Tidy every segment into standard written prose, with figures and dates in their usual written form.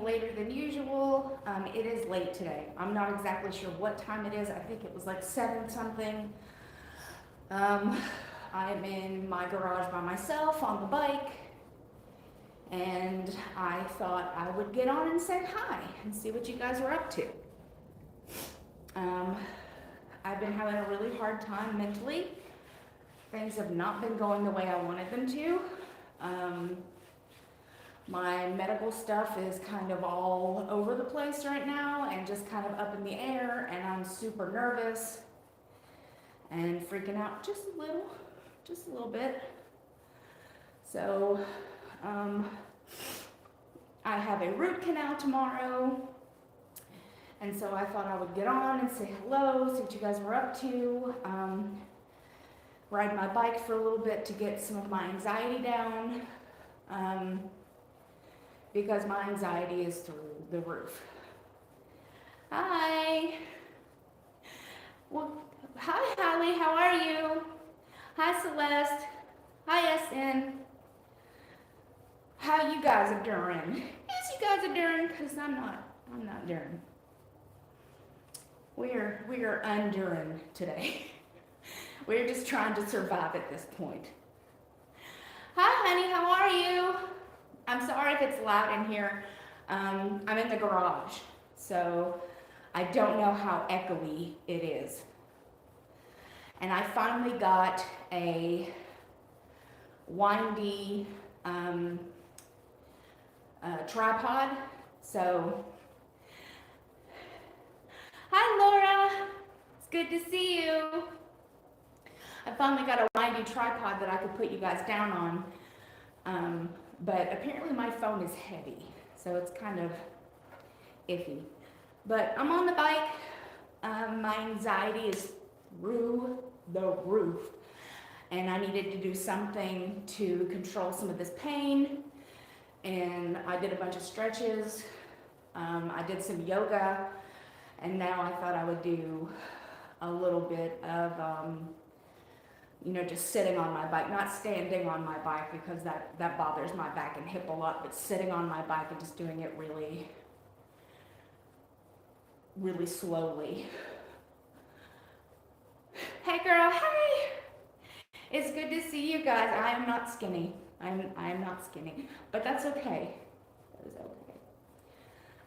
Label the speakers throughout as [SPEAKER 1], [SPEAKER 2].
[SPEAKER 1] later than usual. It is late today. I'm not exactly sure what time it is. I think it was like 7 something. I'm in my garage by myself on the bike, and I thought I would get on and say hi and see what you guys were up to. I've been having a really hard time mentally. Things have not been going the way I wanted them to. My medical stuff is kind of all over the place right now and just kind of up in the air, and I'm super nervous and freaking out just a little bit. So, I have a root canal tomorrow, and so I thought I would get on and say hello, see what you guys were up to, ride my bike for a little bit to get some of my anxiety down, because my anxiety is through the roof. Hi. Well, hi, Holly, how are you? Hi, Celeste. Hi, SN. How you guys are doing? Yes, you guys are doing, because I'm not doing. We are undoing today. We're just trying to survive at this point. Hi, honey, how are you? I'm sorry if it's loud in here. I'm in the garage, so I don't know how echoey it is. And I finally got a windy tripod. So, hi Laura, it's good to see you. I finally got a windy tripod that I could put you guys down on, but apparently my phone is heavy, so it's kind of iffy. But I'm on the bike. My anxiety is through the roof, and I needed to do something to control some of this pain, and I did a bunch of stretches. I did some yoga, and now I thought I would do a little bit of just sitting on my bike, not standing on my bike, because that bothers my back and hip a lot, but sitting on my bike and just doing it really, really slowly. Hey girl, hey! It's good to see you guys. I am not skinny. I'm not skinny, but that's okay. That is okay.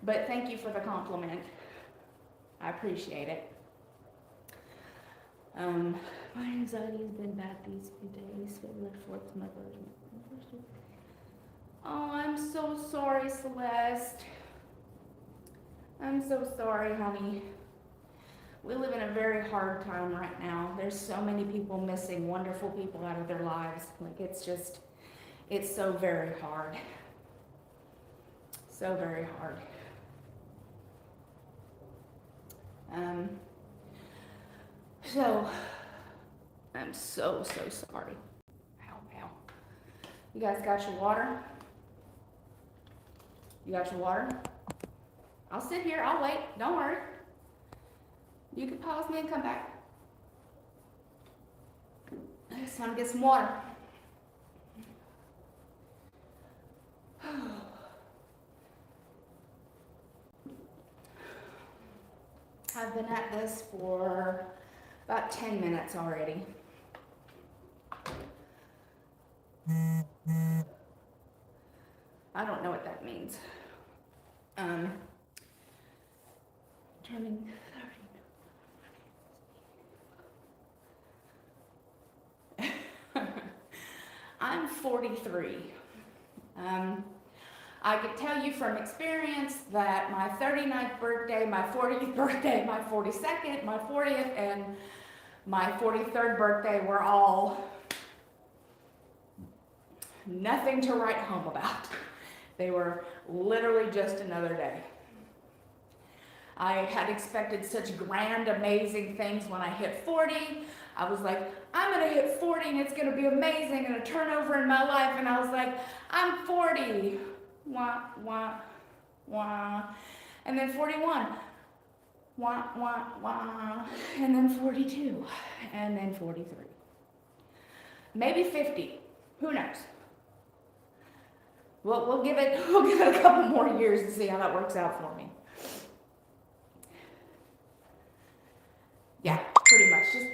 [SPEAKER 1] But thank you for the compliment. I appreciate it. My anxiety has been bad these few days. February 4th is my birthday. Oh, I'm so sorry, Celeste. I'm so sorry, honey. We live in a very hard time right now. There's so many people missing, wonderful people out of their lives. Like, it's so very hard. So very hard. So, I'm so sorry. Ow. You guys got your water? You got your water? I'll sit here, I'll wait, don't worry. You can pause me and come back. I just want to get some water. I've been at this for about 10 minutes already. I don't know what that means. Turning 30. I'm 43. I could tell you from experience that my 39th birthday, my 40th birthday, my 42nd, my 40th, and my 43rd birthday were all nothing to write home about. They were literally just another day. I had expected such grand, amazing things when I hit 40. I was like, I'm gonna hit 40 and it's gonna be amazing and a turnover in my life. And I was like, I'm 40. Wah, wah, wah. And then 41. Wah, wah, wah. And then 42. And then 43. Maybe 50. Who knows? we'll give it a couple more years to see how that works out for me. Yeah, pretty much just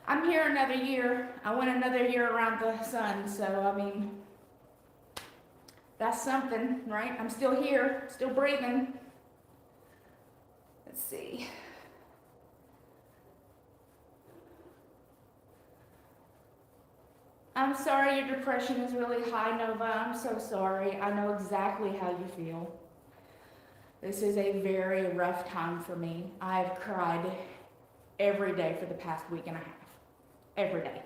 [SPEAKER 1] I'm here another year. I went another year around the sun, so I mean, that's something, right? I'm still here, still breathing. Let's see. I'm sorry your depression is really high, Nova. I'm so sorry. I know exactly how you feel. This is a very rough time for me. I've cried every day for the past week and a half. Every day.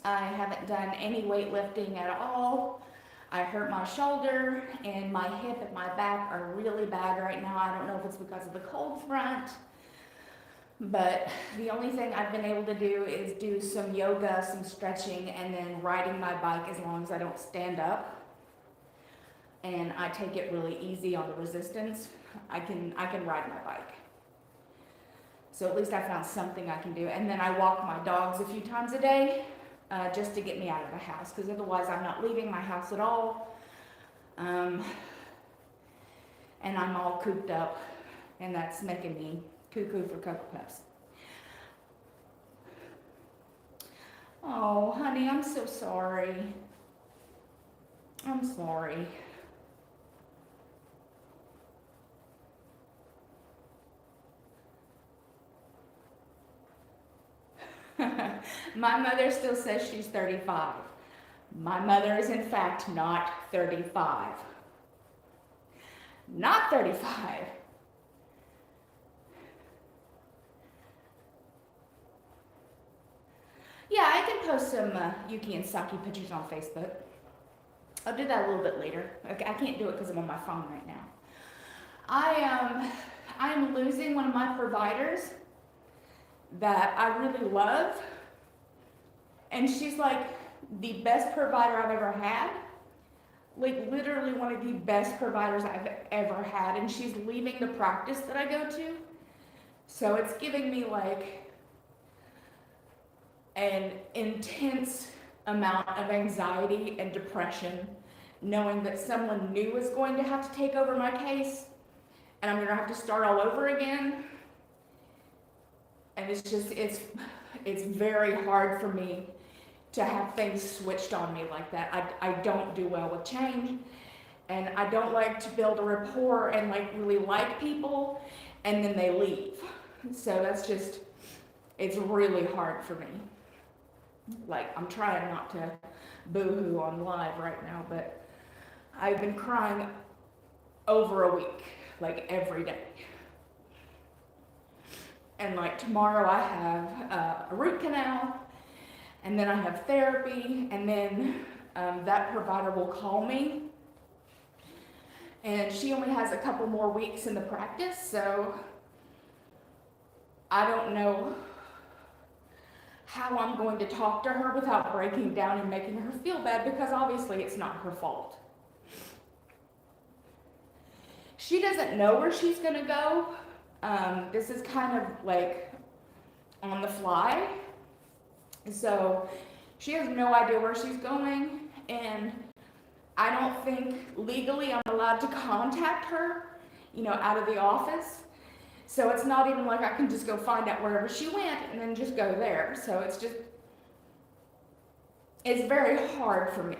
[SPEAKER 1] I haven't done any weightlifting at all. I hurt my shoulder and my hip and my back are really bad right now. I don't know if it's because of the cold front, but the only thing I've been able to do is do some yoga, some stretching, and then riding my bike as long as I don't stand up. And I take it really easy on the resistance. I can ride my bike. So at least I found something I can do. And then I walk my dogs a few times a day just to get me out of the house, because otherwise I'm not leaving my house at all. And I'm all cooped up, and that's making me cuckoo for Cocoa Puffs. Oh, honey, I'm so sorry. I'm sorry. My mother still says she's 35. My mother is in fact not 35. Not 35. Yeah, I can post some Yuki and Saki pictures on Facebook. I'll do that a little bit later. Okay, I can't do it because I'm on my phone right now. I'm losing one of my providers that I really love, and she's like the best provider I've ever had, like literally one of the best providers I've ever had, and she's leaving the practice that I go to, so it's giving me like an intense amount of anxiety and depression knowing that someone new is going to have to take over my case and I'm gonna have to start all over again. And it's just, it's very hard for me to have things switched on me like that. I don't do well with change, and I don't like to build a rapport and like really like people and then they leave. So that's just, it's really hard for me. Like, I'm trying not to boo-hoo on live right now, but I've been crying over a week, like every day. And like tomorrow I have a root canal, and then I have therapy, and then that provider will call me. And she only has a couple more weeks in the practice, so I don't know how I'm going to talk to her without breaking down and making her feel bad, because obviously it's not her fault. She doesn't know where she's gonna go. This is kind of like on the fly. So she has no idea where she's going, and I don't think legally I'm allowed to contact her, you know, out of the office. So it's not even like I can just go find out wherever she went and then just go there. So it's just, it's very hard for me.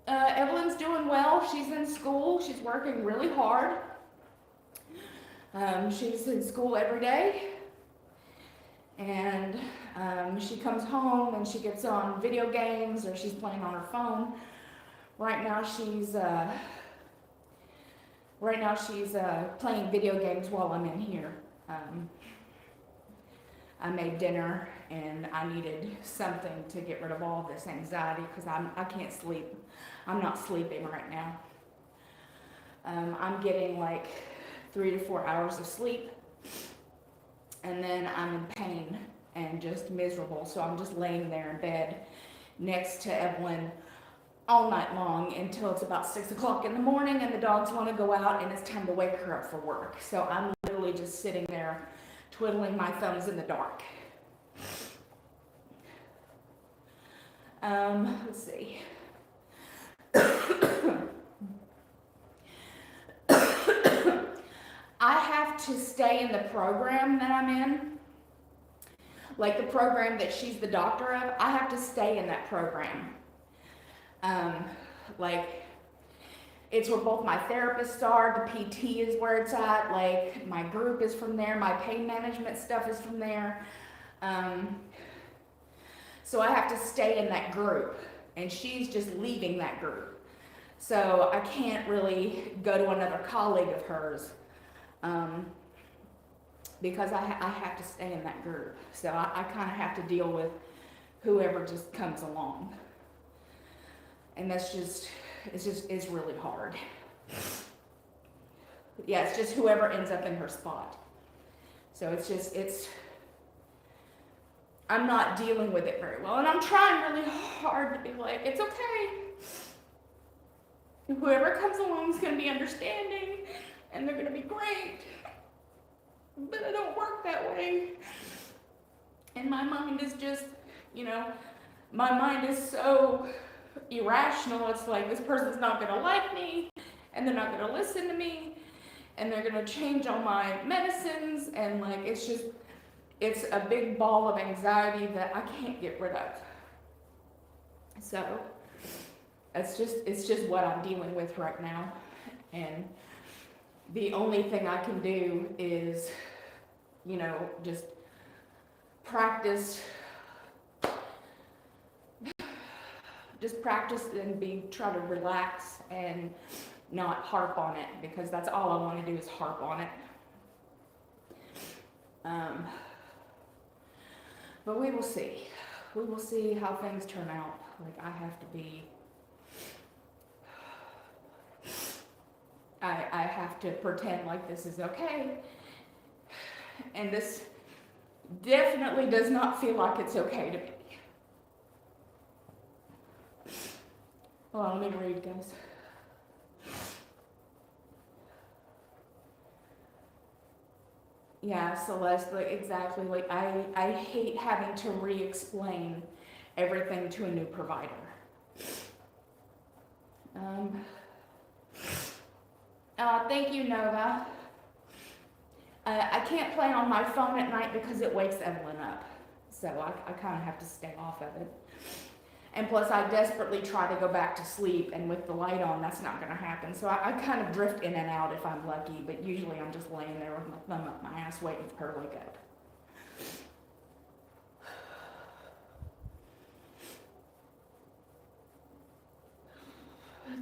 [SPEAKER 1] Evelyn's doing well. She's in school. She's working really hard. She's in school every day. And she comes home and she gets on video games, or she's playing on her phone. Right now she's playing video games while I'm in here. I made dinner and I needed something to get rid of all this anxiety, because I can't sleep. I'm not sleeping right now. I'm getting like 3 to 4 hours of sleep, and then I'm in pain and just miserable. So I'm just laying there in bed next to Evelyn, all night long until it's about 6 o'clock in the morning and the dogs want to go out and it's time to wake her up for work. So I'm literally just sitting there twiddling my thumbs in the dark. Let's see. I have to stay in the program that I'm in. Like the program that she's the doctor of, I have to stay in that program. Like, it's where both my therapists are, the PT is where it's at, like, my group is from there, my pain management stuff is from there. So I have to stay in that group, and she's just leaving that group. So I can't really go to another colleague of hers, because I have to stay in that group. So I kind of have to deal with whoever just comes along. And that's just, it's really hard. Yeah, it's just whoever ends up in her spot. So I'm not dealing with it very well. And I'm trying really hard to be like, it's okay. Whoever comes along is going to be understanding, and they're going to be great. But it don't work that way. And my mind is just, my mind is so irrational. It's like, this person's not going to like me, and they're not going to listen to me, and they're going to change all my medicines, and like, it's a big ball of anxiety that I can't get rid of. So it's just what I'm dealing with right now. And the only thing I can do is, just practice and try to relax and not harp on it, because that's all I want to do is harp on it. But we will see. We will see how things turn out. Like, I have to pretend like this is okay. And this definitely does not feel like it's okay to me. Hold on, let me read, guys. Yeah, Celeste, like, exactly. Like, I hate having to re-explain everything to a new provider. Thank you, Nova. I can't play on my phone at night because it wakes Evelyn up. So I kind of have to stay off of it. And plus, I desperately try to go back to sleep, and with the light on, that's not going to happen. So I kind of drift in and out if I'm lucky, but usually I'm just laying there with my thumb up my ass waiting for her to wake up.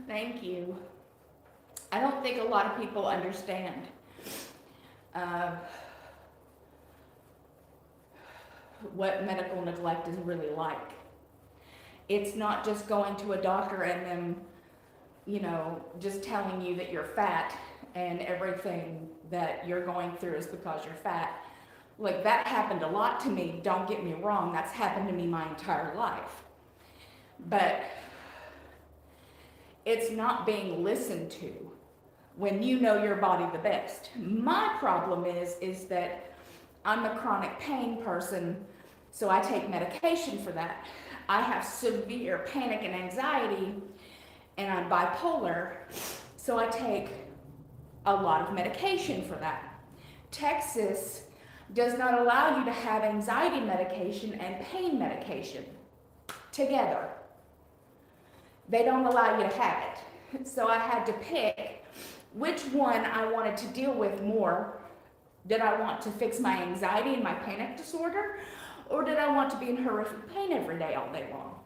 [SPEAKER 1] Thank you. I don't think a lot of people understand what medical neglect is really like. It's not just going to a doctor and them, just telling you that you're fat and everything that you're going through is because you're fat. Like, that happened a lot to me, don't get me wrong, that's happened to me my entire life. But it's not being listened to when you know your body the best. My problem is that I'm a chronic pain person, so I take medication for that. I have severe panic and anxiety, and I'm bipolar, so I take a lot of medication for that. Texas does not allow you to have anxiety medication and pain medication together. They don't allow you to have it. So I had to pick which one I wanted to deal with more. Did I want to fix my anxiety and my panic disorder, or did I want to be in horrific pain every day all day long?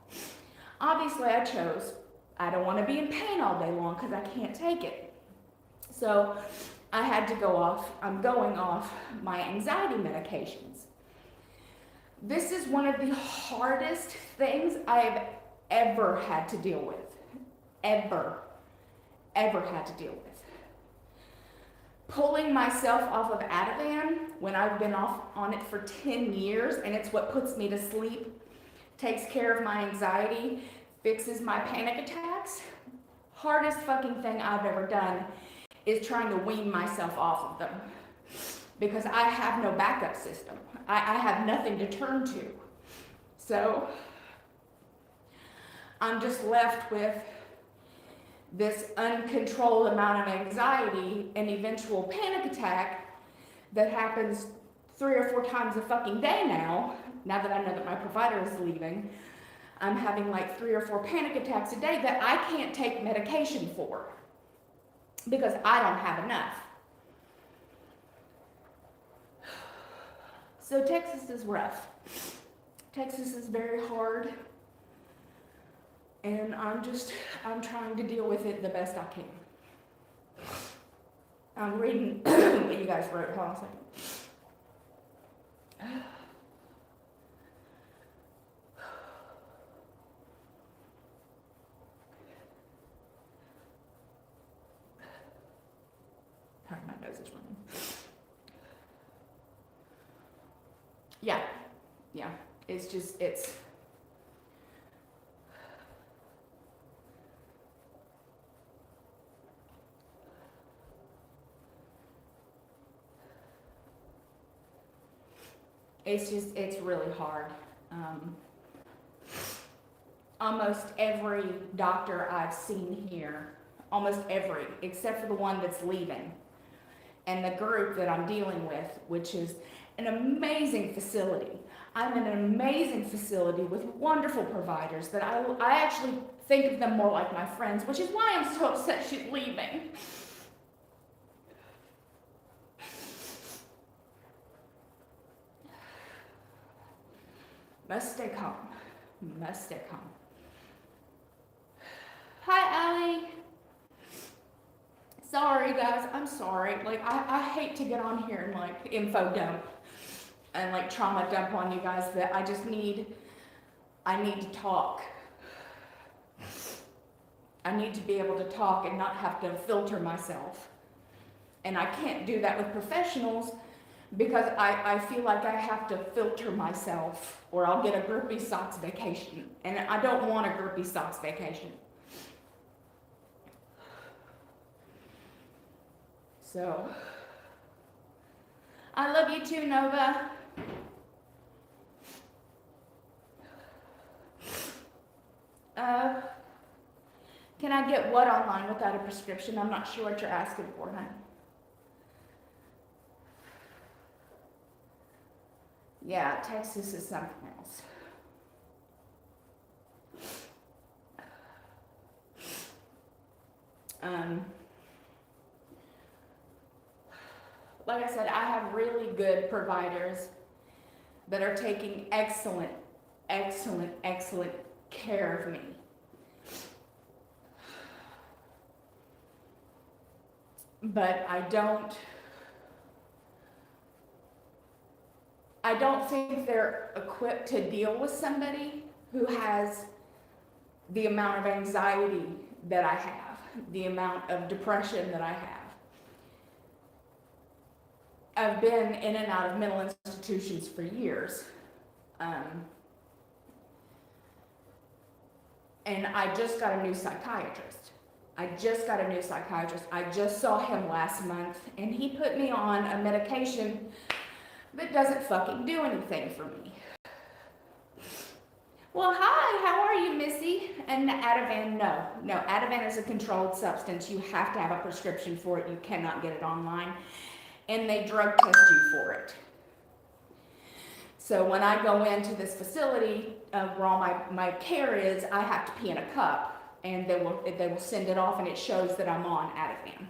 [SPEAKER 1] Obviously I chose, I don't want to be in pain all day long because I can't take it. So I had to I'm going off my anxiety medications. This is one of the hardest things I've ever had to deal with. Ever had to deal with. Pulling myself off of Ativan when I've been off on it for 10 years, and it's what puts me to sleep, takes care of my anxiety, fixes my panic attacks. Hardest fucking thing I've ever done is trying to wean myself off of them, because I have no backup system. I have nothing to turn to. So I'm just left with this uncontrolled amount of anxiety and eventual panic attack that happens 3 or 4 times a fucking day now that I know that my provider is leaving. I'm having like 3 or 4 panic attacks a day that I can't take medication for because I don't have enough. So Texas is rough. Texas is very hard. And I'm trying to deal with it the best I can. I'm reading what you guys wrote. Hold on a second. Sorry, my nose is running. Yeah. It's it's really hard. Almost every doctor I've seen here, almost every, except for the one that's leaving, and the group that I'm dealing with, which is an amazing facility. I'm in an amazing facility with wonderful providers that I actually think of them more like my friends, which is why I'm so upset she's leaving. Must stay calm. Must stay calm. Hi, Allie. Sorry, guys. I'm sorry. Like, I hate to get on here and, like, info dump and, like, trauma dump on you guys, but I need to talk. I need to be able to talk and not have to filter myself. And I can't do that with professionals because I feel like I have to filter myself or I'll get a groupie socks vacation. And I don't want a groupie socks vacation. So, I love you too, Nova. Can I get what online without a prescription? I'm not sure what you're asking for, honey. Yeah, Texas is something else. Like I said, I have really good providers that are taking excellent care of me. But I don't think they're equipped to deal with somebody who has the amount of anxiety that I have, the amount of depression that I have. I've been in and out of mental institutions for years. And I just got a new psychiatrist. I just saw him last month, and he put me on a medication that doesn't fucking do anything for me. Well, hi, how are you, Missy? And Ativan, no, Ativan is a controlled substance. You have to have a prescription for it. You cannot get it online. And they drug test you for it. So when I go into this facility where all my care is, I have to pee in a cup, and they will send it off, and it shows that I'm on Ativan.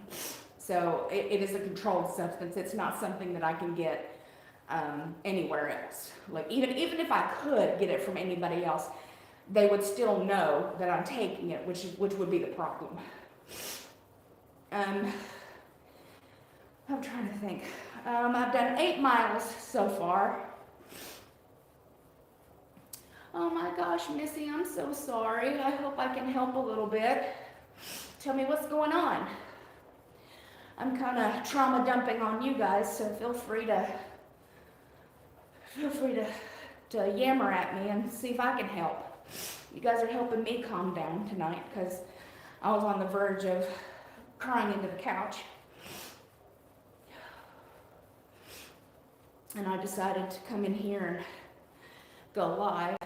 [SPEAKER 1] So it is a controlled substance. It's not something that I can get anywhere else. Like even if I could get it from anybody else, they would still know that I'm taking it, which would be the problem. I'm trying to think. I've done 8 miles so far. Oh my gosh, Missy, I'm so sorry. I hope I can help a little bit. Tell me what's going on. I'm kind of trauma dumping on you guys, so feel free to yammer at me and see if I can help. You guys are helping me calm down tonight because I was on the verge of crying into the couch. And I decided to come in here and go live.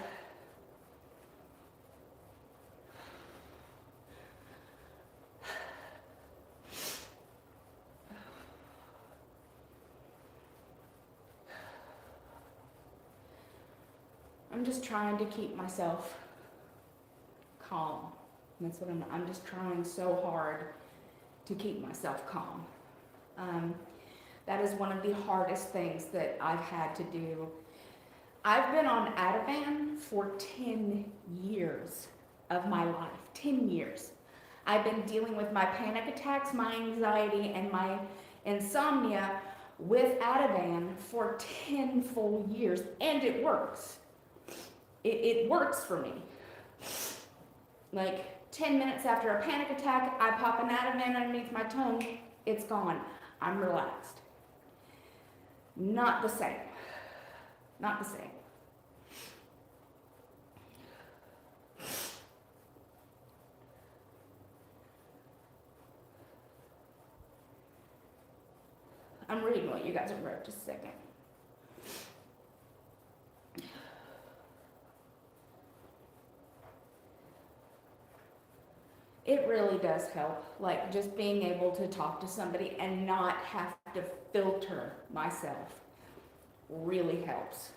[SPEAKER 1] I'm just trying to keep myself calm. That's what I'm just trying so hard to keep myself calm. That is one of the hardest things that I've had to do. I've been on Ativan for 10 years of my life, 10 years. I've been dealing with my panic attacks, my anxiety, and my insomnia with Ativan for 10 full years, and it works. It works for me. Like 10 minutes after a panic attack, I pop an Ativan underneath my tongue, it's gone. I'm relaxed. Not the same. Not the same. I'm reading what you guys have wrote, just a second. It really does help, like just being able to talk to somebody and not have to filter myself really helps.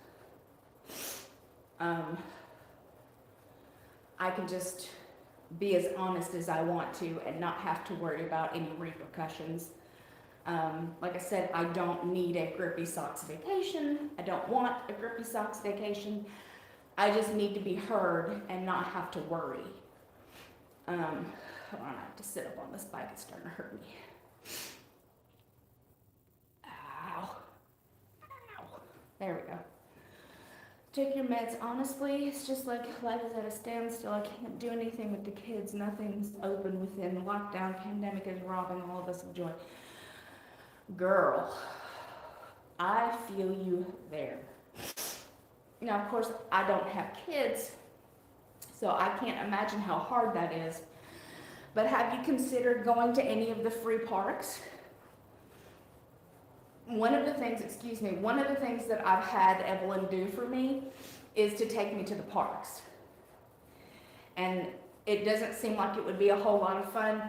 [SPEAKER 1] I can just be as honest as I want to and not have to worry about any repercussions. Like I said, I don't need a grippy socks vacation. I don't want a grippy socks vacation. I just need to be heard and not have to worry. Hold on, I have to sit up on this bike, it's starting to hurt me. Ow. Ow. There we go. Take your meds. Honestly, it's just like life is at a standstill. I can't do anything with the kids. Nothing's open within lockdown. Pandemic is robbing all of us of joy. Girl, I feel you there. Now, of course, I don't have kids, so I can't imagine how hard that is. But have you considered going to any of the free parks? One of the things that I've had Evelyn do for me is to take me to the parks. And it doesn't seem like it would be a whole lot of fun,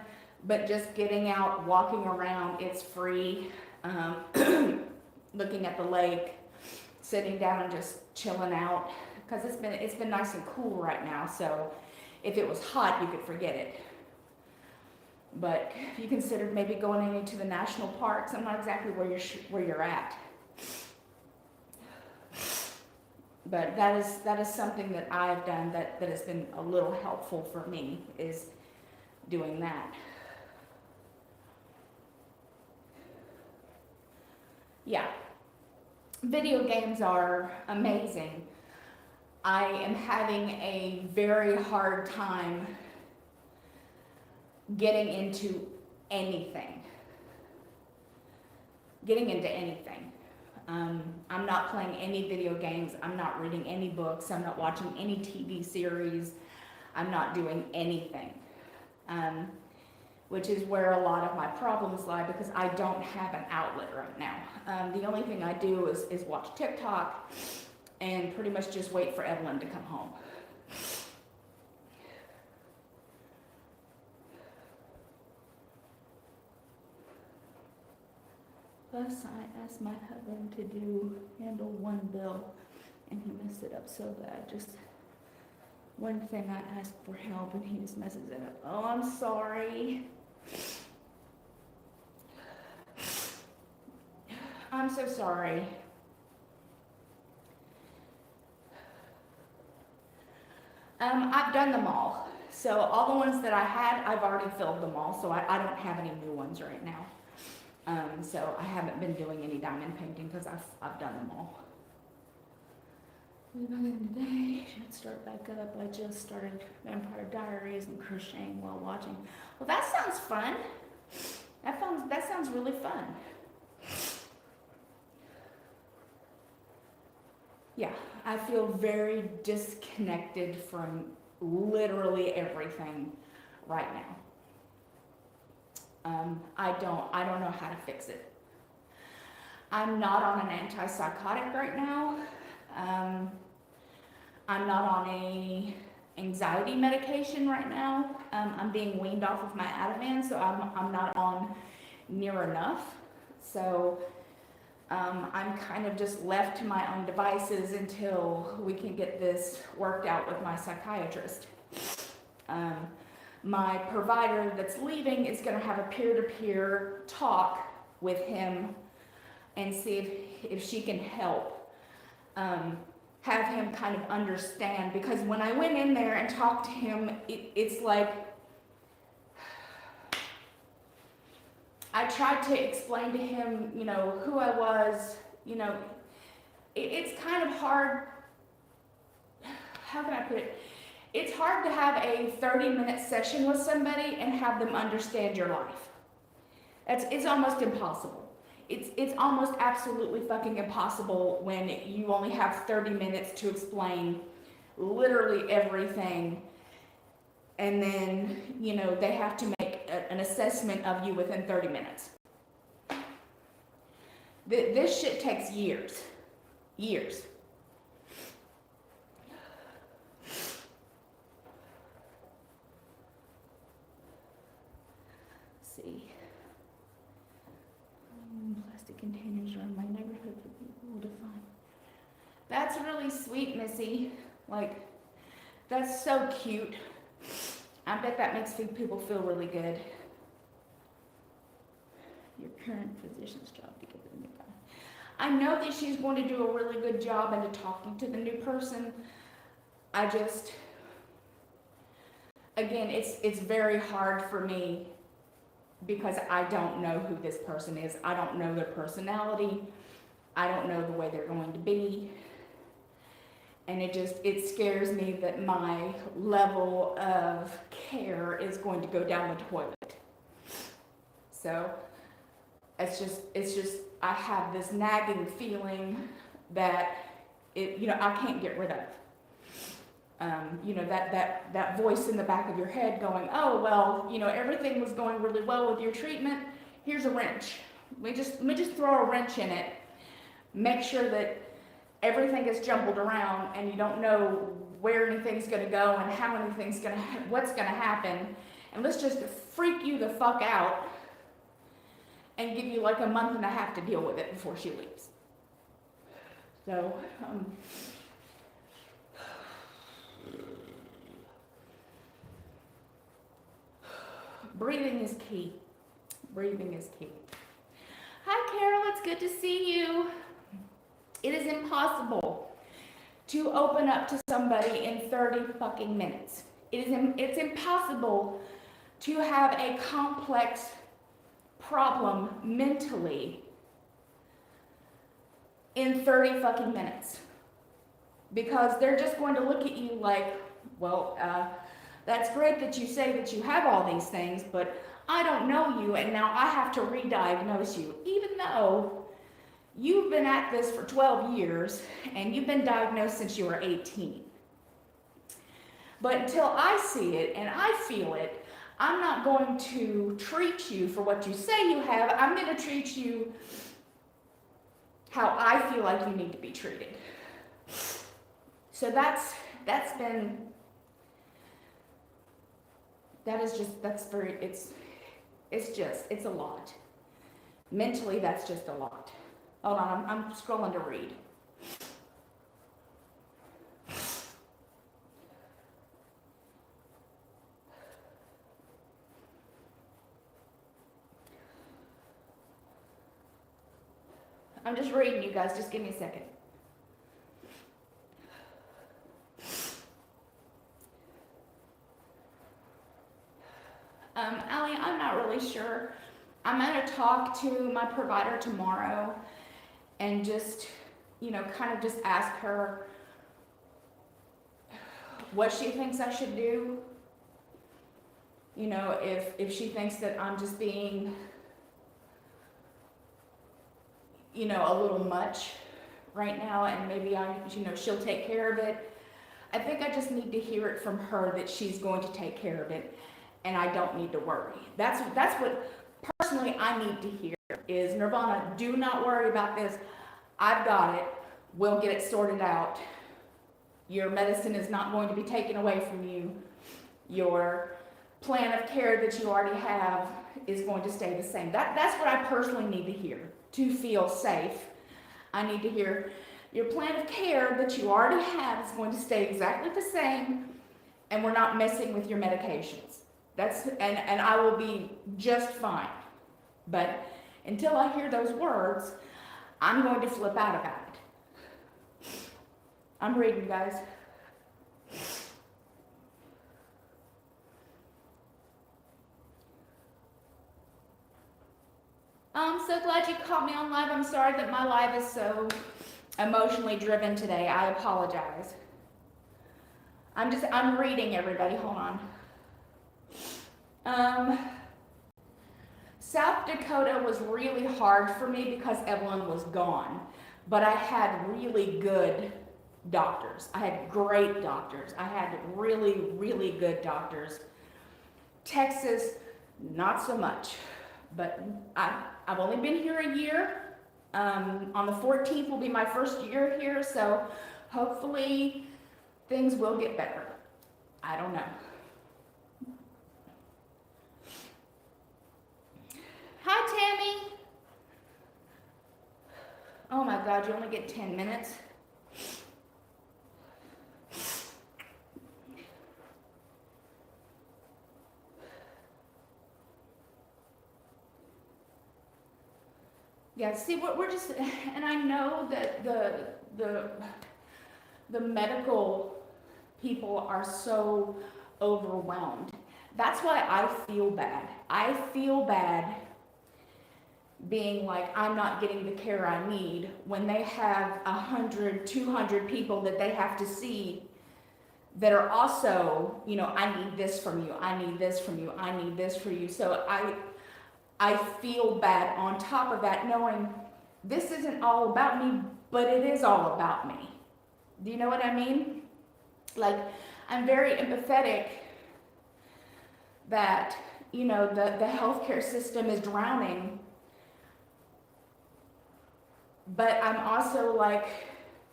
[SPEAKER 1] but just getting out, walking around, it's free, looking at the lake, sitting down and just chilling out, because it's been nice and cool right now, so if it was hot, you could forget it. But if you considered maybe going into the national parks, I'm not exactly where you're at. But that is something that I've done that has been a little helpful for me, is doing that. Yeah, video games are amazing. I am having a very hard time getting into anything. I'm not playing any video games. I'm not reading any books. I'm not watching any TV series. I'm not doing anything. Which is where a lot of my problems lie, because I don't have an outlet right now. The only thing I do is watch TikTok and pretty much just wait for Evelyn to come home. Plus, I asked my husband to handle one bill, and he messed it up so bad. Just one thing I asked for help, and he just messes it up. Oh, I'm sorry. I'm so sorry. I've done them all. So all the ones that I had, I've already filled them all, so I don't have any new ones right now. So I haven't been doing any diamond painting because I've done them all. Today, should start back up. I just started Vampire Diaries and crocheting while watching. Well, that sounds fun. That sounds really fun. Yeah, I feel very disconnected from literally everything right now. I don't know how to fix it. I'm not on an antipsychotic right now. I'm not on a anxiety medication right now. I'm being weaned off of my Ativan, so I'm not on near enough. So I'm kind of just left to my own devices until we can get this worked out with my psychiatrist. My provider that's leaving is going to have a peer-to-peer talk with him and see if she can help have him kind of understand, because when I went in there and talked to him, it's like I tried to explain to him, you know, who I was, you know, it's kind of hard, how can I put it? It's hard to have a 30-minute session with somebody and have them understand your life. It's almost impossible. It's almost absolutely fucking impossible when you only have 30 minutes to explain literally everything, and then, you know, they have to make an assessment of you within 30 minutes. This shit takes years. Years. Let's see. Plastic containers around my neighborhood for people to find. That's really sweet, Missy. Like, that's so cute. I bet that makes people feel really good. Your current physician's job to get the new guy. I know that she's going to do a really good job into talking to the new person. I just, again, it's very hard for me because I don't know who this person is. I don't know their personality. I don't know the way they're going to be. And it scares me that my level of care is going to go down the toilet. So it's just, I have this nagging feeling that I can't get rid of. That voice in the back of your head going, oh, well, everything was going really well with your treatment. Here's a wrench. Let me just throw a wrench in it. Make sure that everything is jumbled around and you don't know where anything's going to go and how anything's what's going to happen. And let's just freak you the fuck out and give you like a month and a half to deal with it before she leaves. So, breathing is key. Breathing is key. Hi, Carol. It's good to see you. It is impossible to open up to somebody in 30 fucking minutes. It's impossible to have a complex problem mentally in 30 fucking minutes. Because they're just going to look at you like, well, that's great that you say that you have all these things, but I don't know you, and now I have to re-diagnose you, even though you've been at this for 12 years and you've been diagnosed since you were 18. But until I see it and I feel it, I'm not going to treat you for what you say you have. I'm going to treat you how I feel like you need to be treated. So that's a lot. Mentally, that's just a lot. Hold on, I'm scrolling to read. I'm just reading, you guys. Just give me a second. Allie, I'm not really sure. I'm going to talk to my provider tomorrow and just, kind of just ask her what she thinks I should do. If she thinks that I'm just being, a little much right now, and maybe she'll take care of it. I think I just need to hear it from her that she's going to take care of it and I don't need to worry. That's what personally I need to hear is, Nirvana, do not worry about this. I've got it. We'll get it sorted out. Your medicine is not going to be taken away from you. Your plan of care that you already have is going to stay the same. That's what I personally need to hear to feel safe. I need to hear your plan of care that you already have is going to stay exactly the same, and we're not messing with your medications. And I will be just fine. But until I hear those words, I'm going to flip out about it. I'm reading, guys. I'm so glad you caught me on live. I'm sorry that my live is so emotionally driven today. I apologize. I'm reading, everybody. Hold on. South Dakota was really hard for me because Evelyn was gone, but I had really good doctors. I had great doctors. I had really, really good doctors. Texas, not so much, but I've only been here a year. On the 14th will be my first year here, so hopefully things will get better. I don't know. Hi, Tammy. Oh my God, you only get 10 minutes. Yeah, see, we're just, and I know that the medical people are so overwhelmed. That's why I feel bad. I feel bad being like, I'm not getting the care I need when they have 100, 200 people that they have to see that are also, you know, I need this from you, I need this from you, I need this for you. So I feel bad on top of that, knowing this isn't all about me, but it is all about me. Do you know what I mean? Like, I'm very empathetic that, you know, the healthcare system is drowning, but I'm also like,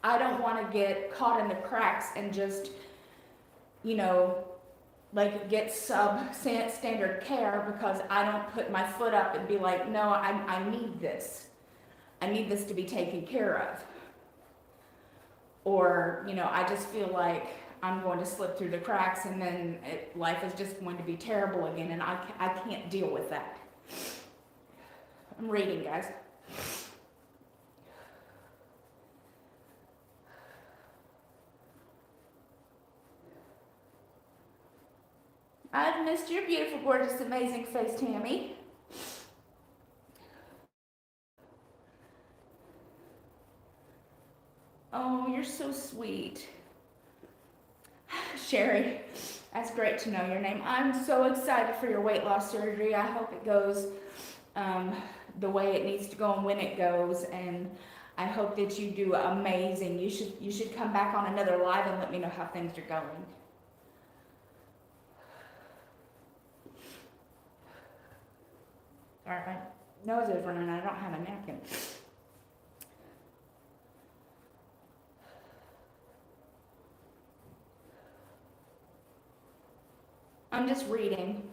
[SPEAKER 1] I don't want to get caught in the cracks and just, you know, like get substandard care because I don't put my foot up and be like, no, I need this. I need this to be taken care of. Or, you know, I just feel like I'm going to slip through the cracks and then life is just going to be terrible again, and I can't deal with that. I'm reading, guys. I've missed your beautiful, gorgeous, amazing face, Tammy. Oh, you're so sweet. Sherry, that's great to know your name. I'm so excited for your weight loss surgery. I hope it goes the way it needs to go and when it goes, and I hope that you do amazing. You should come back on another live and let me know how things are going. All right, my nose is running. I don't have a napkin. I'm just reading,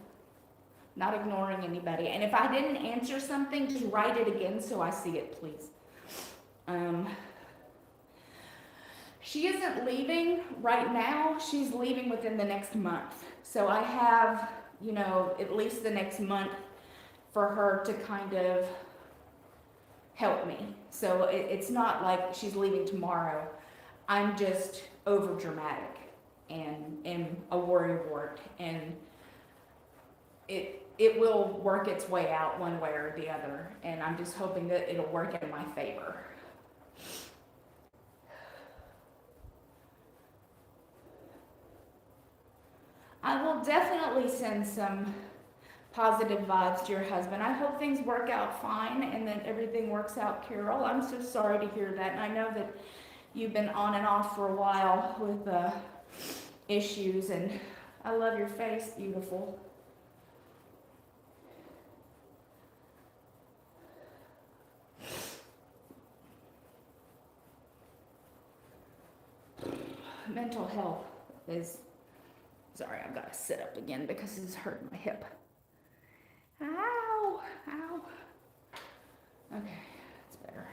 [SPEAKER 1] not ignoring anybody. And if I didn't answer something, just write it again so I see it, please. She isn't leaving right now. She's leaving within the next month. So I have, you know, at least the next month for her to kind of help me. So it's not like she's leaving tomorrow. I'm just over dramatic and am a worrywart, and it will work its way out one way or the other, and I'm just hoping that it'll work in my favor. I will definitely send some positive vibes to your husband. I hope things work out fine and that everything works out, Carol. I'm so sorry to hear that. And I know that you've been on and off for a while with issues, and I love your face, beautiful. Mental health is, sorry, I've got to sit up again because this is hurting my hip. Ow, ow. Okay, that's better.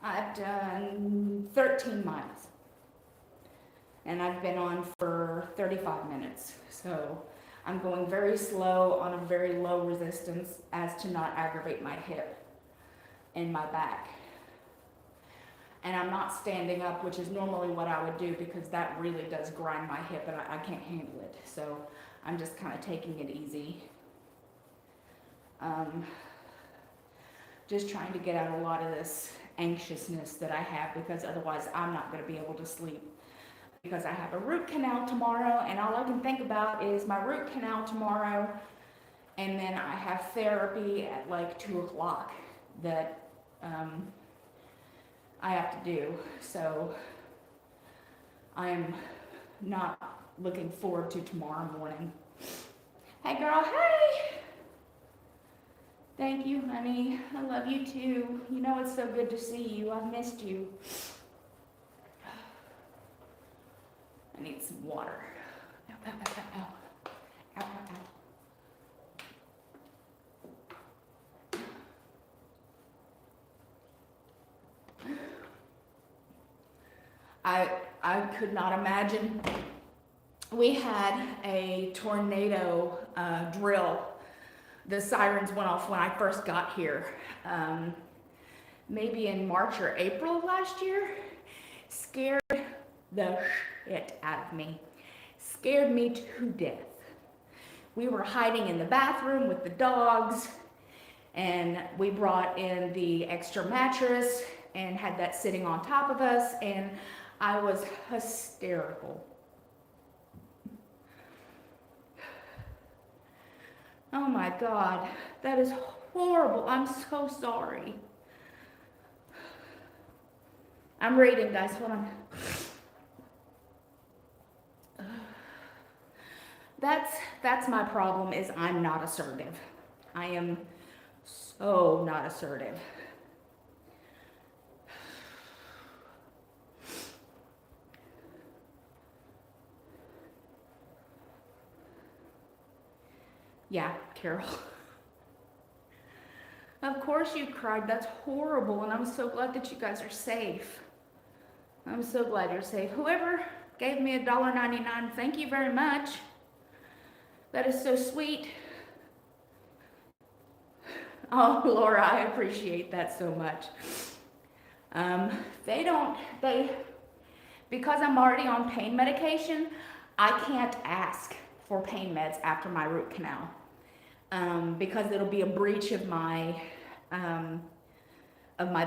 [SPEAKER 1] I've done 13 miles, and I've been on for 35 minutes. So I'm going very slow on a very low resistance as to not aggravate my hip and my back. And I'm not standing up, which is normally what I would do, because that really does grind my hip and I can't handle it. So I'm just kind of taking it easy. Just trying to get out a lot of this anxiousness that I have, because otherwise I'm not going to be able to sleep. Because I have a root canal tomorrow, and all I can think about is my root canal tomorrow, and then I have therapy at like 2 o'clock that I have to do. So I'm not looking forward to tomorrow morning. Hey girl, hey! Thank you, honey. I love you too. You know it's so good to see you. I've missed you. I need some water. Ow, ow, ow, ow, ow. Ow, ow, ow. I could not imagine. We had a tornado drill. The sirens went off when I first got here, maybe in March or April of last year. Scared the shit out of me. Scared me to death. We were hiding in the bathroom with the dogs, and we brought in the extra mattress and had that sitting on top of us, and I was hysterical. Oh my God, that is horrible. I'm so sorry. I'm reading, guys, hold on. That's my problem, is I'm not assertive. I am so not assertive. Yeah, Carol. Of course you cried. That's horrible, and I'm so glad that you guys are safe. I'm so glad you're safe. Whoever gave me $1.99, thank you very much. That is so sweet. Oh, Laura, I appreciate that so much. Because I'm already on pain medication, I can't ask for pain meds after my root canal. Because it'll be a breach of my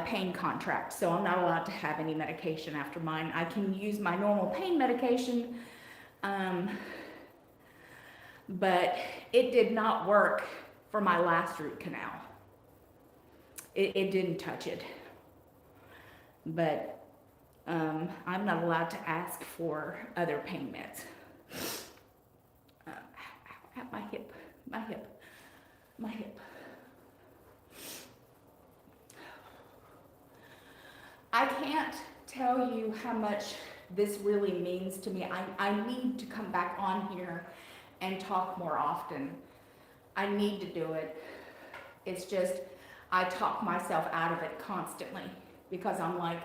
[SPEAKER 1] pain contract. So I'm not allowed to have any medication after mine. I can use my normal pain medication, but it did not work for my last root canal. It didn't touch it. But I'm not allowed to ask for other pain meds. My hip, my hip, my hip. I can't tell you how much this really means to me. I need to come back on here and talk more often. I need to do it. It's just, I talk myself out of it constantly, because I'm like,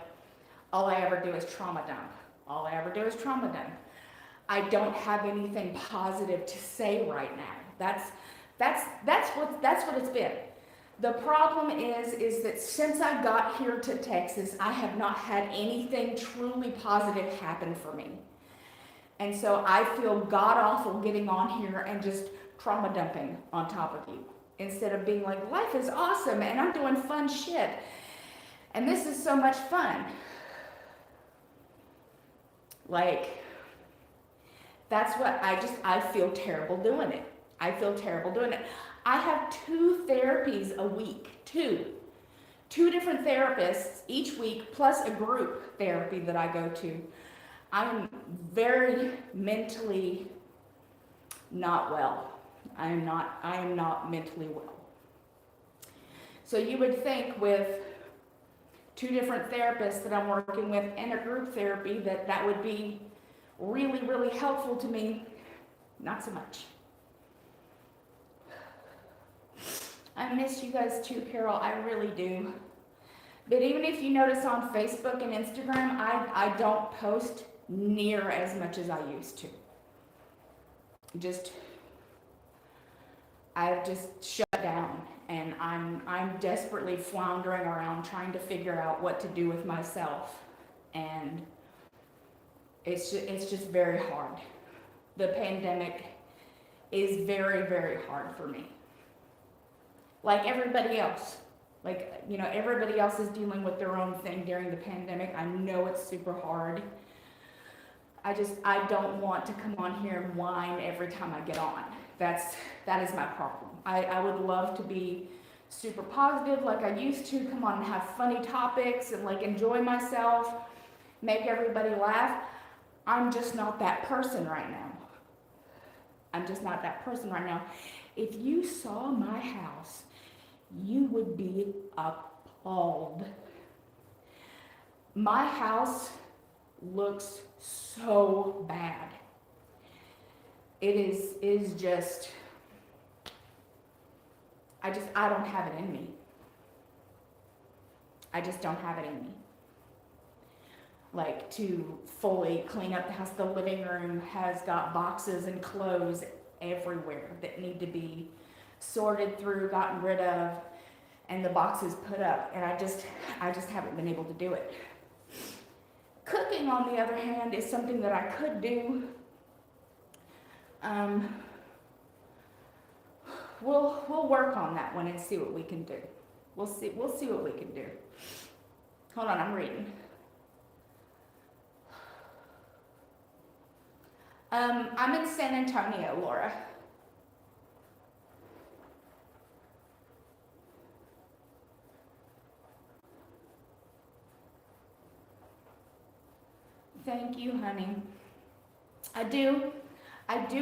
[SPEAKER 1] all I ever do is trauma dump. All I ever do is trauma dump. I don't have anything positive to say right now. That's what it's been. The problem is that since I got here to Texas, I have not had anything truly positive happen for me. And so I feel god-awful getting on here and just trauma dumping on top of you, instead of being like, life is awesome and I'm doing fun shit. And this is so much fun. Like, that's what I feel terrible doing it. I feel terrible doing it. I have 2 therapies a week, 2 2 different therapists each week, plus a group therapy that I go to. I'm very mentally not well. I am not mentally well. So you would think with 2 different therapists that I'm working with and a group therapy that would be really, really helpful to me. Not so much. I miss you guys too, Carol. I really do. But even if you notice on Facebook and Instagram, I don't post near as much as I used to. I've just shut down, and I'm desperately floundering around trying to figure out what to do with myself, and it's just very hard. The pandemic is very, very hard for me. Like everybody else. Like, you know, everybody else is dealing with their own thing during the pandemic. I know it's super hard. I don't want to come on here and whine every time I get on. That is my problem. I would love to be super positive like I used to, come on and have funny topics and like enjoy myself, make everybody laugh. I'm just not that person right now. I'm just not that person right now. If you saw my house, you would be appalled. My house looks so bad. It is just, I don't have it in me. I just don't have it in me. Like to fully clean up the house. The living room has got boxes and clothes everywhere that need to be sorted through, gotten rid of, and the boxes put up. And I just haven't been able to do it. Cooking, on the other hand, is something that I could do. We'll work on that one and see what we can do. We'll see what we can do. Hold on, I'm reading. I'm in San Antonio, Laura. Thank you, honey. I do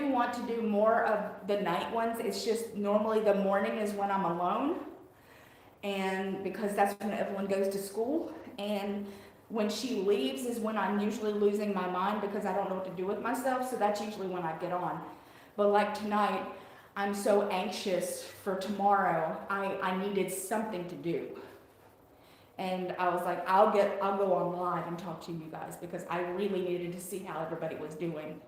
[SPEAKER 1] want to do more of the night ones. It's just normally the morning is when I'm alone, and because that's when Evelyn goes to school, and when she leaves is when I'm usually losing my mind because I don't know what to do with myself, so that's usually when I get on. But like tonight, I'm so anxious for tomorrow. I needed something to do. And I was like, I'll go on live and talk to you guys because I really needed to see how everybody was doing.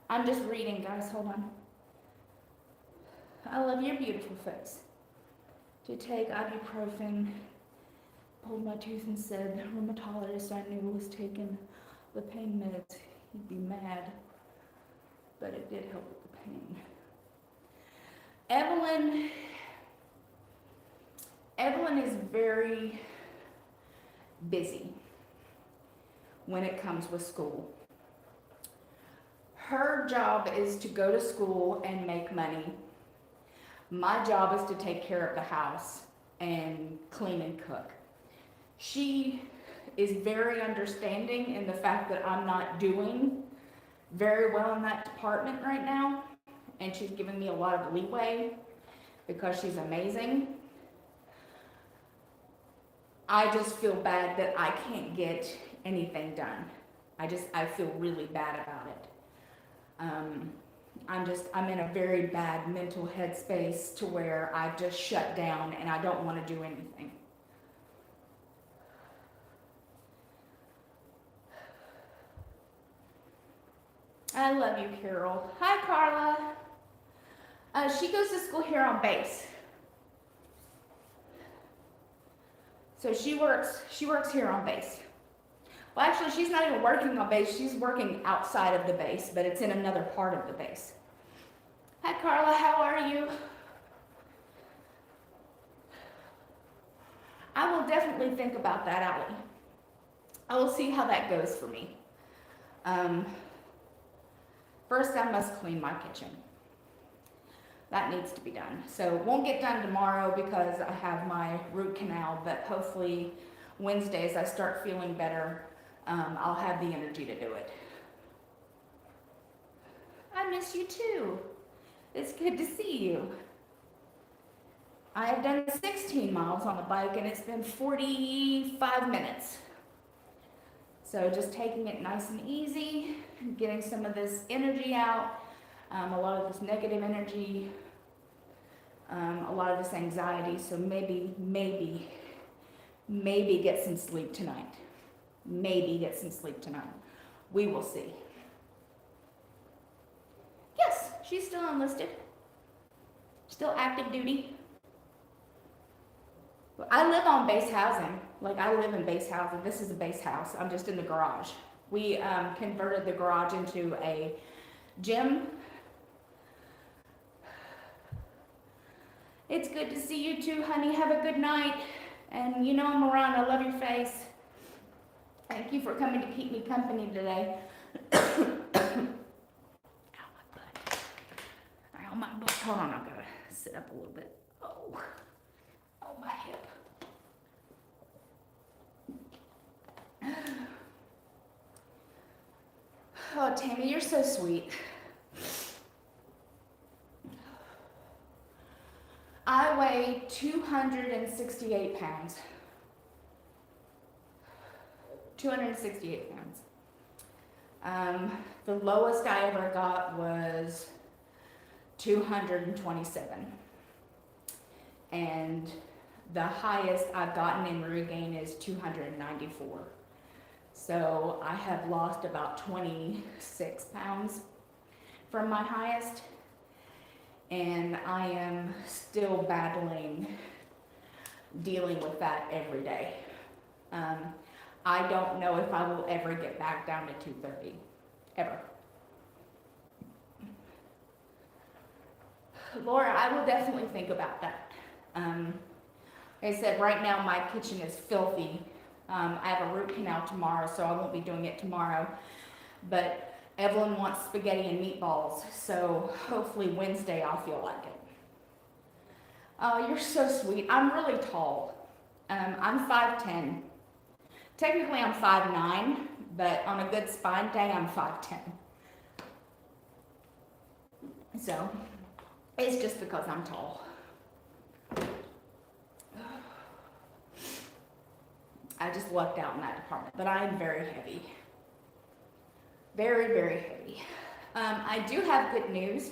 [SPEAKER 1] I'm just reading, guys, hold on. I love your beautiful face. To take ibuprofen, pulled my tooth and said, rheumatologist I knew was taking the pain meds. He'd be mad, but it did help with the pain. Evelyn is very busy when it comes with school. Her job is to go to school and make money. My job is to take care of the house and clean and cook. She is very understanding in the fact that I'm not doing very well in that department right now, and she's giving me a lot of leeway because she's amazing. I just feel bad that I can't get anything done. I feel really bad about it. I'm in a very bad mental headspace to where I've just shut down and I don't want to do anything. I love you, Carol. Hi, Carla. She goes to school here on base. So she works here on base. Well, actually, she's not even working on base. She's working outside of the base, but it's in another part of the base. Hi, Carla. How are you? I will definitely think about that, Allie. I will see how that goes for me. First, I must clean my kitchen. That needs to be done. So it won't get done tomorrow because I have my root canal, but hopefully Wednesdays I start feeling better. I'll have the energy to do it. I miss you too. It's good to see you. I have done 16 miles on the bike and it's been 45 minutes. So just taking it nice and easy, getting some of this energy out, a lot of this negative energy, a lot of this anxiety. So maybe get some sleep tonight. Maybe get some sleep tonight. We will see. Yes, she's still enlisted. Still active duty. I live on base housing. Like, I live in base housing. This is a base house. I'm just in the garage. We converted the garage into a gym. It's good to see you too, honey. Have a good night. And you know I'm around. I love your face. Thank you for coming to keep me company today. Ow, my butt. Ow, my butt. Hold on, I've got to sit up a little bit. Oh, my hip. Oh, Tammy, you're so sweet. I weigh 268 pounds. 268 pounds. The lowest I ever got was 227. And the highest I've gotten in regain is 294. So I have lost about 26 pounds from my highest. And I am still dealing with that every day. I don't know if I will ever get back down to 230, ever. Laura, I will definitely think about that. Like I said, right now my kitchen is filthy. I have a root canal tomorrow, so I won't be doing it tomorrow. But Evelyn wants spaghetti and meatballs, so hopefully Wednesday I'll feel like it. Oh, you're so sweet. I'm really tall. I'm 5'10". Technically I'm 5'9", but on a good spine day I'm 5'10". So it's just because I'm tall. I just lucked out in that department, but I am very heavy. Very, very heavy. I do have good news.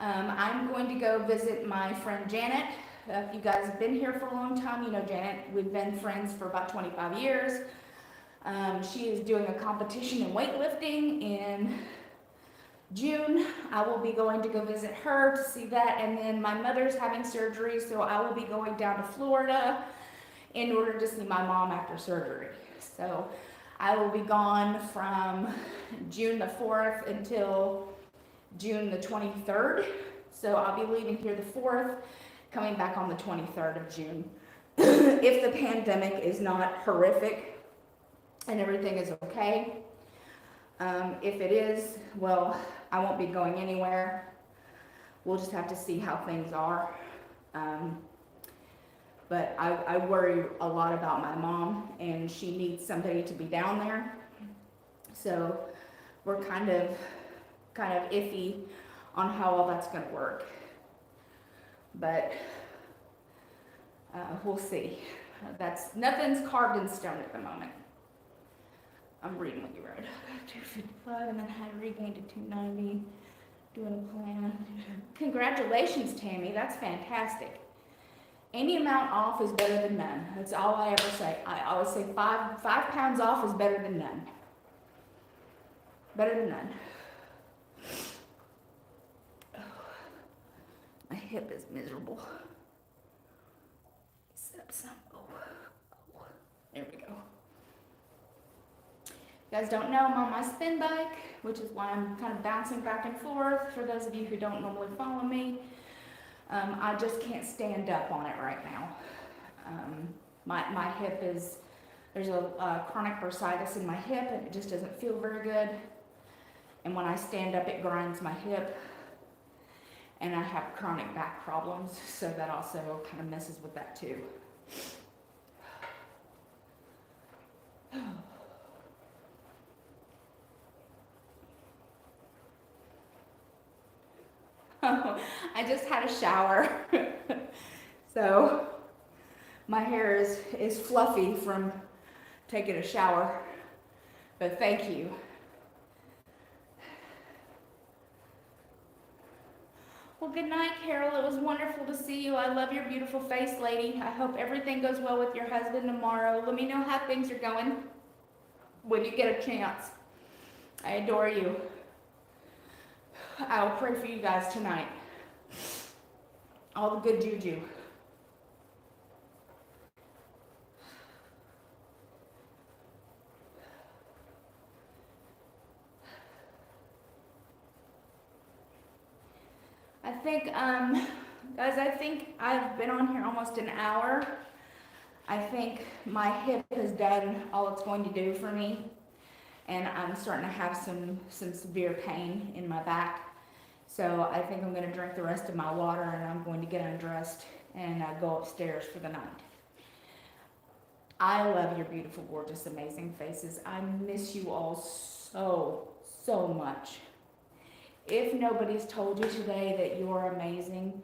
[SPEAKER 1] I'm going to go visit my friend Janet. If you guys have been here for a long time, you know Janet. We've been friends for about 25 years. She is doing a competition in weightlifting in June. I will be going to go visit her to see that, and then my mother's having surgery, so I will be going down to Florida in order to see my mom after surgery. So I will be gone from June the 4th until June the 23rd. So I'll be leaving here the 4th, coming back on the 23rd of June. If the pandemic is not horrific and everything is okay. If it is, well, I won't be going anywhere. We'll just have to see how things are. But I worry a lot about my mom, and she needs somebody to be down there. So we're kind of iffy on how all that's going to work. But we'll see. Nothing's carved in stone at the moment. I'm reading what you wrote. 255, and then I regained to 290. Doing a plan. Congratulations, Tammy. That's fantastic. Any amount off is better than none. That's all I ever say. I always say 5 pounds off is better than none. Better than none. Oh, my hip is miserable. Set up some. Oh, there we go. You guys don't know, I'm on my spin bike, which is why I'm kind of bouncing back and forth. For those of you who don't normally follow me, I just can't stand up on it right now. My hip is There's a chronic bursitis in my hip and it just doesn't feel very good. And when I stand up, it grinds my hip. And I have chronic back problems, so that also kind of messes with that too. I just had a shower. So my hair is fluffy from taking a shower, but thank you. Well, good night, Carol. It was wonderful to see you. I love your beautiful face, lady. I hope everything goes well with your husband tomorrow. Let me know how things are going when you get a chance. I adore you. I'll pray for you guys tonight. All the good juju. Guys, I think I've been on here almost an hour. I think my hip has done all it's going to do for me. And I'm starting to have some severe pain in my back. So I think I'm going to drink the rest of my water and I'm going to get undressed and go upstairs for the night. I love your beautiful, gorgeous, amazing faces. I miss you all so much. If nobody's told you today that you're amazing,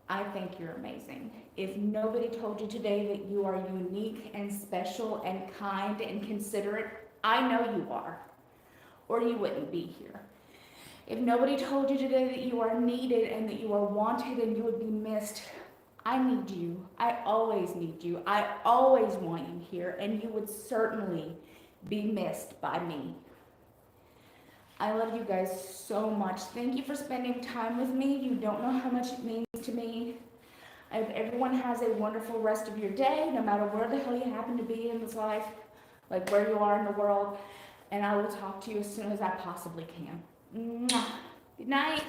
[SPEAKER 1] I think you're amazing. If nobody told you today that you are unique and special and kind and considerate, I know you are, or you wouldn't be here. If nobody told you today that you are needed and that you are wanted and you would be missed, I need you. I always need you. I always want you here, and you would certainly be missed by me. I love you guys so much. Thank you for spending time with me. You don't know how much it means to me. I hope everyone has a wonderful rest of your day, no matter where the hell you happen to be in this life, like where you are in the world. And I will talk to you as soon as I possibly can. Mwah. Good night.